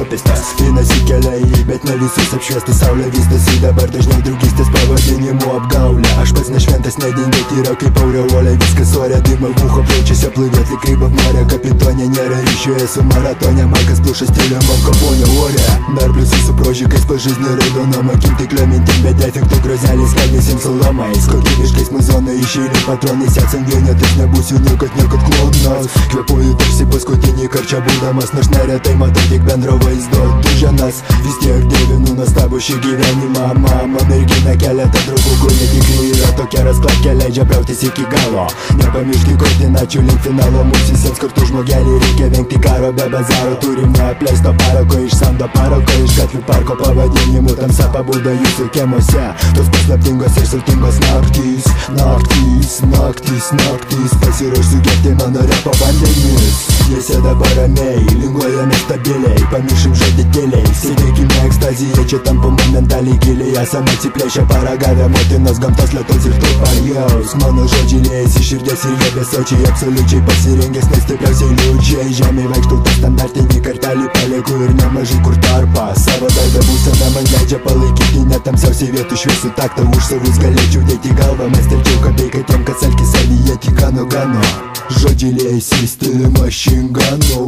rūpestis. Vienas į keliai, bet ne visus apšviesti. Saulė vystosi dabar dažniau draugystės pavadinimu apgaulė. Aš pats nešventas, nedingė tyra kaip aureolė. Viskas ore, dima bucho plaučiuose pluvėt lyg kaip apmarė. Kapitonė nėra ryšio, esu maratone. Markas plušas stilium, apkaponė ore. Dar pliusų su prožikais, pažaisnė raudonom akim, tiklio mintim, bet efektų grozelės kalbėsim salomais. Kokybiškais muzonai išeilį patronais, atsam vienetais, nebūsiu niekad klaunas. Kvepuoju tarsi paskutinį karčią būdamas, nors neretai matau tik bendro vaizdo duženas. Vis tiek dievinu nuostabų šį gyvenimą. Mama mergina keletą draugų, kur netikri yra tokia rasklapkė, leidžia brautis iki galo. Nepamiršti koordinačių link finalo, mums visiems kartu žmogelį reikia vengti karo be bazaro. Turim neapleisto parako, iš sando parako, iš gatvių parko pavadinimų. Tamsa pabudo jūsų kiemuose, tos paslaptingos ir sultingos naktys. Naktys, naktys, naktys, pasiruoš sugerti mano repo vandenis. Jie sėda ramiai, linguojame stabiliai, pamiršim žodį tyliai. Sėdėkime ekstaziją, čia tampa momentaliai giliai. Esam atsiplėšę paragavę motinos gamtos lietos ir to pajaus. Mano žodžiai liejasi širdies ir jie besočiai, absoliučiai pasirengęs, nes stipriausiai liūdžiai. Žemė vaikštau tą standartinį kartelį, palieku ir nemažai kur tarpą. Savo darbę būseną man leidžia palaikyti netamsiausiai vietų šviesų taktą. Už savus galėčiau dėti galvą, mestelčiau kabeiką tiem, kad salkis savyje tik gano. Žodžiai liejasi stilium mašingano.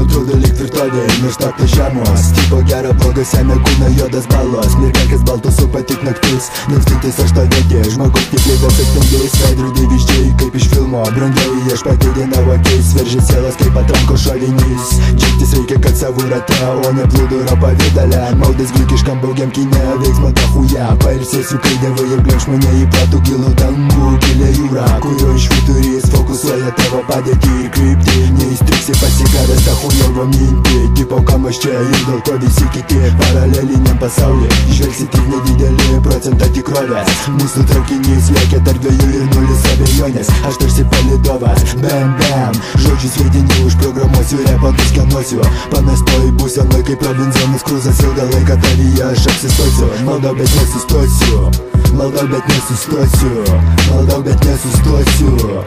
Atrodo lyg tvirtovėj, nors taktas žemos. Tipo gera blogas jame kūna juodas balos. Mirkelkis baltos supa tik naktis, neapstintis aš tavėti. Žmogus tiklybės atspindės, veidrodį vyščiai kaip iš filmo. Brangiai aš patėdinavo keis, veržė sielas kaip atranko šovinys. Džiaugtis reikia, kad savų rate, o ne plūduro pavidale. Maudas grikiškam baugiam kine, veiksmo dahuja. Pailsėsiu, kai dievai ir glėmš mane į platų gilų dangų. Gilė jūra, kurio iš viturys fokusuoja tavo padėtį ir kryptį. Neįstriksi pasigavęs tą hujovo mintį. Tipo kam aš čia ir dėl to visi kiti. Paraleliniam pasaulyje žvelgsi tik nedidelį procentą tikrovės. Mūsų traukinys lėkia tarp 2 ir 0 abejonės. Aš tarsi palidovas, bam bam. Žodžius veidinį užprogramuosiu, repą nuskenuosiu. Pamestoj būsenoj kaip Robinsonas Kruzas. Ilgą laiką tavyje aš apsistosiu. Maldau bet nesustosiu. Maldau bet nesustosiu. Maldau bet nesustosiu.